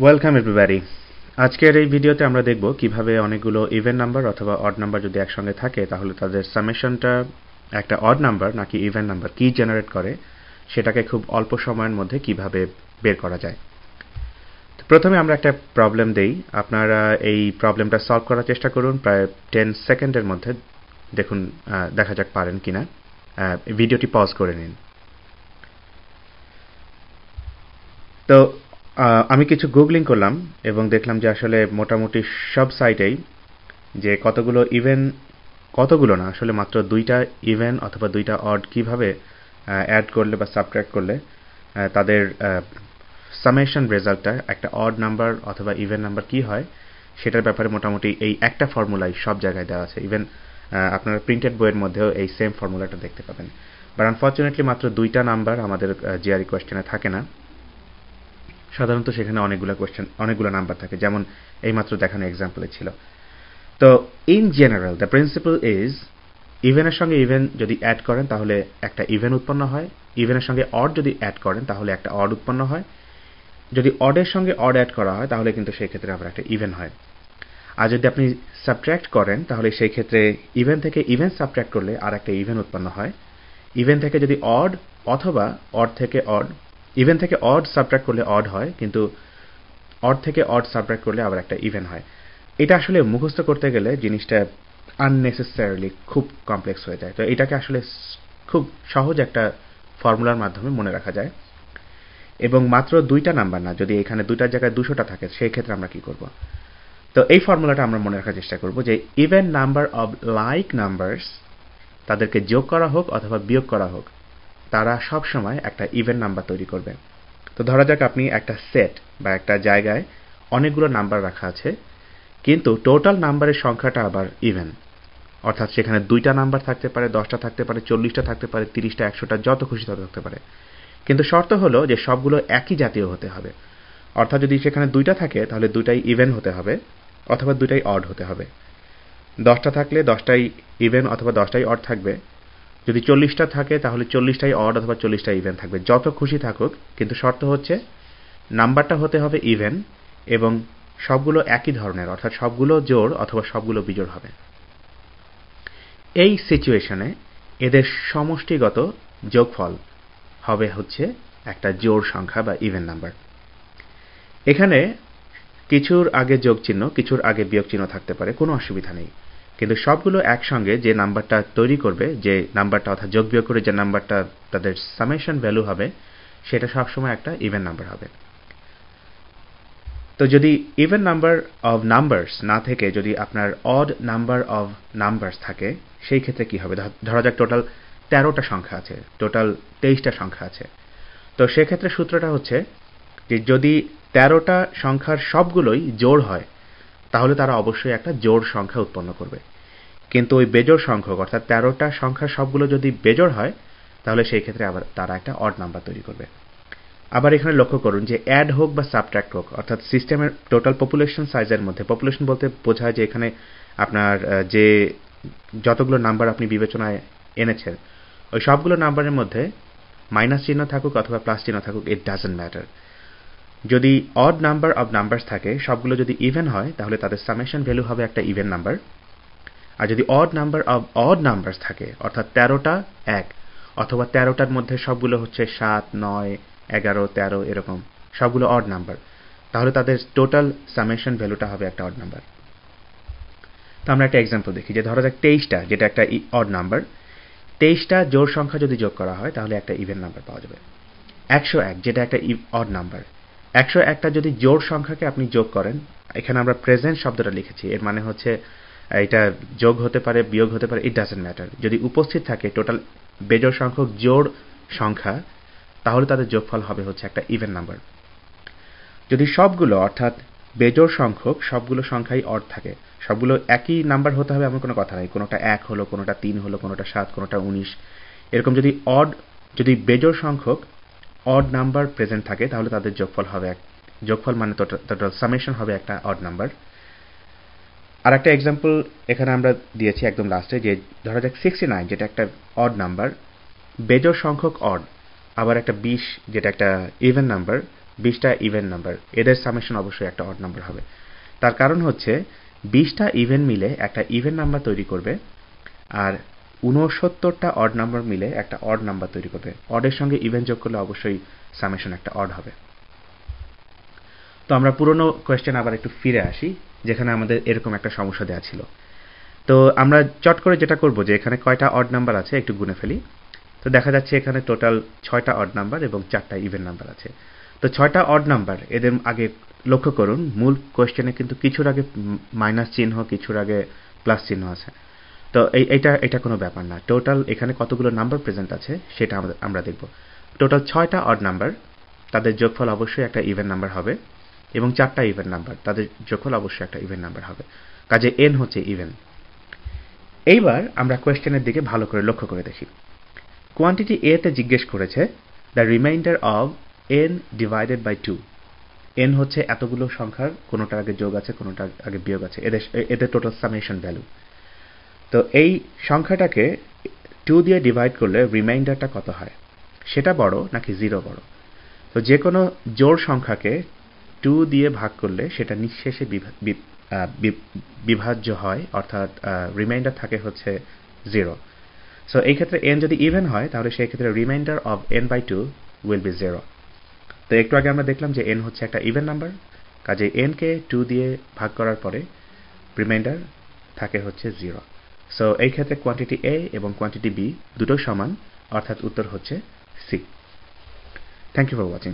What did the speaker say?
Welcome everybody. আজকের এই ভিডিওতে আমরা দেখব কিভাবে অনেকগুলো ইভেন নাম্বার অথবা অড নাম্বার যদি একসঙ্গে থাকে তাহলে তাদের সামেশনটা একটা অড নাম্বার নাকি ইভেন নাম্বার কি জেনারেট করে সেটাকে খুব অল্প সময়ের মধ্যে কিভাবে বের করা যায়। প্রথমে আমরা একটা প্রবলেম দেই, আপনারা এই প্রবলেমটা সলভ করার চেষ্টা করুন প্রায় 10 সেকেন্ডের মধ্যে। দেখুন দেখা যাক পারেন কিনা। ভিডিওটি পজ করে নিন। তো আমি কিছু গুগলিং করলাম এবং দেখলাম যে আসলে মোটামুটি সব সাইটেই যে কতগুলো না আসলে মাত্র দুইটা ইভেন অথবা দুইটা অড কিভাবে অ্যাড করলে বা সাবট্রাক্ট করলে তাদের সামেশন রেজাল্টটা একটা অড নাম্বার অথবা ইভেন নাম্বার কি হয় সেটার ব্যাপারে মোটামুটি এই একটা ফর্মুলাই সব জায়গায় দেওয়া আছে। ইভেন আপনারা প্রিন্টেড বইয়ের মধ্যেও এই সেম ফর্মুলাটা দেখতে পাবেন। বাট আনফর্চুনেটলি মাত্র দুইটা নাম্বার আমাদের জিআরই কোয়েশ্চেনে থাকে না। সাধারণত সেখানে অনেকগুলো নাম্বার থাকে, যেমন এইমাত্র দেখানো এক্সাম্পলে ছিল। তো in general the principle is ইভেনের সঙ্গে ইভেন যদি অ্যাড করেন তাহলে একটা ইভেন উৎপন্ন হয়, ইভেনের সঙ্গে অড যদি অ্যাড করেন তাহলে একটা অড উৎপন্ন হয়, যদি অডের সঙ্গে অড অ্যাড করা হয় তাহলে কিন্তু সেই ক্ষেত্রে আবার একটা ইভেন হয়। আর যদি আপনি সাবট্রাক্ট করেন তাহলে সেই ক্ষেত্রে ইভেন থেকে ইভেন সাবট্রাক্ট করলে আর একটা ইভেন উৎপন্ন হয়। ইভেন থেকে যদি অড অথবা অড থেকে অড, ইভেন থেকে অড সাবট্রাক্ট করলে অড হয়, কিন্তু অড থেকে অড সাবট্রাক্ট করলে আবার একটা ইভেন হয়। এটা আসলে মুখস্থ করতে গেলে জিনিসটা আননেসেসারিলি খুব কমপ্লেক্স হয়ে যায়। তো এটাকে আসলে খুব সহজ একটা ফর্মুলার মাধ্যমে মনে রাখা যায়। এবং মাত্র দুইটা নাম্বার না, যদি এখানে দুইটার জায়গায় 200টা থাকে সেই ক্ষেত্রে আমরা কি করব। তো এই ফর্মুলাটা আমরা মনে রাখার চেষ্টা করব যে even number of like numbers, তাদেরকে যোগ করা হোক অথবা বিয়োগ করা হোক, তারা সব সময় একটা ইভেন নাম্বার তৈরি করবে। তো ধরা যাক আপনি একটা সেট বা একটা জায়গায় অনেকগুলো নাম্বার রাখা আছে, কিন্তু টোটাল নাম্বারের সংখ্যাটা আবার ইভেন, অর্থাৎ সেখানে দুইটা নাম্বার থাকতে পারে, 10টা থাকতে পারে, 40টা থাকতে পারে, 30টা, 100টা, যত খুশি তত থাকতে পারে। কিন্তু শর্ত হলো যে সবগুলো একই জাতীয় হতে হবে। অর্থাৎ যদি সেখানে দুইটা থাকে তাহলে দুইটাই ইভেন হতে হবে অথবা দুইটাই অড হতে হবে। 10টা থাকলে 10টাই ইভেন অথবা 10টাই অড থাকবে। যদি 40টা থাকে তাহলে 40টাই অড অথবা 40টা ইভেন থাকবে। যত খুশি থাকুক, কিন্তু শর্ত হচ্ছে নাম্বারটা হতে হবে ইভেন এবং সবগুলো একই ধরনের, অর্থাৎ সবগুলো জোড় অথবা সবগুলো বিজোড় হবে। এই সিচুয়েশনে এদের সমষ্টিগত যোগফল হবে হচ্ছে একটা জোড় সংখ্যা বা ইভেন নাম্বার। এখানে কিছুর আগে যোগ চিহ্ন, কিছুর আগে বিয়োগ চিহ্ন থাকতে পারে, কোনো অসুবিধা নেই। কিন্তু সবগুলো একসঙ্গে যে নাম্বারটা তৈরি করবে, যে নাম্বারটা অর্থাৎ যোগ বিয়োগ করে যে নাম্বারটা তাদের সামেশন ভ্যালু হবে, সেটা সবসময় একটা ইভেন নাম্বার হবে। তো যদি ইভেন নাম্বার অফ নাম্বারস না থেকে যদি আপনার অড নাম্বার অফ নাম্বারস থাকে, সেই ক্ষেত্রে কি হবে। ধরা যাক টোটাল 13টা সংখ্যা আছে, টোটাল 23টা সংখ্যা আছে। তো সেক্ষেত্রে সূত্রটা হচ্ছে যে যদি 13টা সংখ্যার সবগুলোই জোড় হয় তাহলে তারা অবশ্যই একটা জোড় সংখ্যা উৎপন্ন করবে। কিন্তু ওই বেজোড় সংখ্যক অর্থাৎ 13টা সংখ্যার সবগুলো যদি বেজোড় হয় তাহলে সেই ক্ষেত্রে আবার তারা একটা অড নাম্বার তৈরি করবে। আবার এখানে লক্ষ্য করুন যে অ্যাড হোক বা সাবট্রাক্ট হোক, অর্থাৎ সিস্টেমের টোটাল পপুলেশন সাইজের মধ্যে, পপুলেশন বলতে বোঝায় যে এখানে আপনার যে যতগুলো নাম্বার আপনি বিবেচনায় এনেছেন ওই সবগুলো নাম্বারের মধ্যে মাইনাস চিহ্ন থাকুক অথবা প্লাস চিহ্ন থাকুক, ইট ডাজন্ট ম্যাটার। যদি অড নাম্বার অব নাম্বারস থাকে, সবগুলো যদি ইভেন হয় তাহলে তাদের সামেশন ভ্যালু হবে একটা ইভেন নাম্বার। আর যদি odd number of odd numbers থাকে, অর্থাৎ 13টা 1 অথবা 13টার মধ্যে সবগুলো হচ্ছে 7, 9, 11, 13 এরকম সবগুলো অড নাম্বার, তাহলে তাদের টোটাল সামেশন ভ্যালুটা হবে একটা অড নাম্বার। তো আমরা একটা এক্সাম্পল দেখি যে ধরা যাক 23টা, যেটা একটা অড নাম্বার, 23টা জোড় সংখ্যা যদি যোগ করা হয় তাহলে একটা ইভেন নাম্বার পাওয়া যাবে। 101, যেটা একটা অড নাম্বার, 101টা যদি জোড় সংখ্যাকে আপনি যোগ করেন, এখানে আমরা প্রেজেন্ট শব্দটা লিখেছি, এর মানে হচ্ছে এটা যোগ হতে পারে, বিয়োগ হতে পারে, ইট ডাজন্ট ম্যাটার। যদি উপস্থিত থাকে টোটাল বেজোড় সংখ্যক জোড় সংখ্যা তাহলে তাদের যোগফল হবে হচ্ছে একটা ইভেন নাম্বার। যদি সবগুলো অর্থাৎ বেজোড় সংখ্যক সবগুলো সংখ্যাই অড থাকে, সবগুলো একই নাম্বার হতে হবে এমন কোনো কথা নেই, কোনোটা 1 হলো, কোনোটা 3 হলো, কোনোটা 7, কোনোটা 19, এরকম যদি বেজোড় সংখ্যক অড নাম্বার প্রেজেন্ট থাকে তাহলে তাদের যোগফল মানে টোটাল সামেশন হবে একটা অড নাম্বার। আর একটা এক্সাম্পল এখানে আমরা দিয়েছি একদম লাস্টে, যে ধরা যাক 69, যেটা একটা অড নাম্বার, বেজোড় সংখ্যক অড, আবার একটা 20 যেটা একটা ইভেন নাম্বার, 20টা ইভেন নাম্বার, এদের সামেশন অবশ্যই একটা অড নাম্বার হবে। তার কারণ হচ্ছে 20টা ইভেন মিলে একটা ইভেন নাম্বার তৈরি করবে, আর 69টা অড নাম্বার মিলে একটা অড নাম্বার তৈরি করবে। অডের সঙ্গে ইভেন যোগ করলে অবশ্যই সামেশন একটা অড হবে। তো আমরা পুরনো কোয়েশ্চেন আবার একটু ফিরে আসি, যেখানে আমাদের এরকম একটা সমস্যা দেওয়া ছিল। তো আমরা চট করে যেটা করব যে এখানে কয়টা অড নাম্বার আছে একটু গুনে ফেলি। তো দেখা যাচ্ছে এখানে টোটাল 6টা অড নাম্বার এবং 4টা ইভেন নাম্বার আছে। তো 6টা অড নাম্বার, এদের আগে লক্ষ্য করুন মূল কোয়েশ্চেনে কিন্তু কিছুর আগে মাইনাস চিহ্ন, কিছুর আগে প্লাস চিহ্ন আছে। তো এটা কোনো ব্যাপার না। টোটাল এখানে কতগুলো নাম্বার প্রেজেন্ট আছে সেটা আমরা দেখব। টোটাল 6টা অড নাম্বার, তাদের যোগফল অবশ্যই একটা ইভেন নাম্বার হবে, এবং 4টা ইভেন নাম্বার, তাদের যোগফল অবশ্যই একটা ইভেন নাম্বার হবে। কাজে n হচ্ছে ইভেন। এইবার আমরা কোয়েশ্চেনের দিকে ভালো করে লক্ষ্য করে দেখি। কোয়ান্টিটি a তে জিজ্ঞেস করেছে the reminder of n divided by 2। n হচ্ছে এতগুলো সংখ্যার কোনোটার আগে যোগ আছে, কোনোটার আগে বিয়োগ আছে, এদের টোটাল সামেশন ভ্যালু। তো এই সংখ্যাটাকে 2 দিয়ে ডিভাইড করলে রিমাইন্ডারটা কত হয়, সেটা বড় নাকি 0 বড়? তো যে কোনো জোড় সংখ্যাকে 2 দিয়ে ভাগ করলে সেটা নিঃশেষে বিভাজ্য হয়, অর্থাৎ রিমাইন্ডার থাকে হচ্ছে 0। সো এই ক্ষেত্রে n যদি ইভেন হয় তাহলে সেই ক্ষেত্রে reminder of n by 2 will be 0। তো একটু আগে আমরা দেখলাম যে n হচ্ছে একটা ইভেন নাম্বার, কাজে n কে 2 দিয়ে ভাগ করার পরে রিমাইন্ডার থাকে হচ্ছে 0। সো এই ক্ষেত্রে কোয়ান্টিটি a এবং কোয়ান্টিটি b দুটো সমান, অর্থাৎ উত্তর হচ্ছে C। Thank you for watching.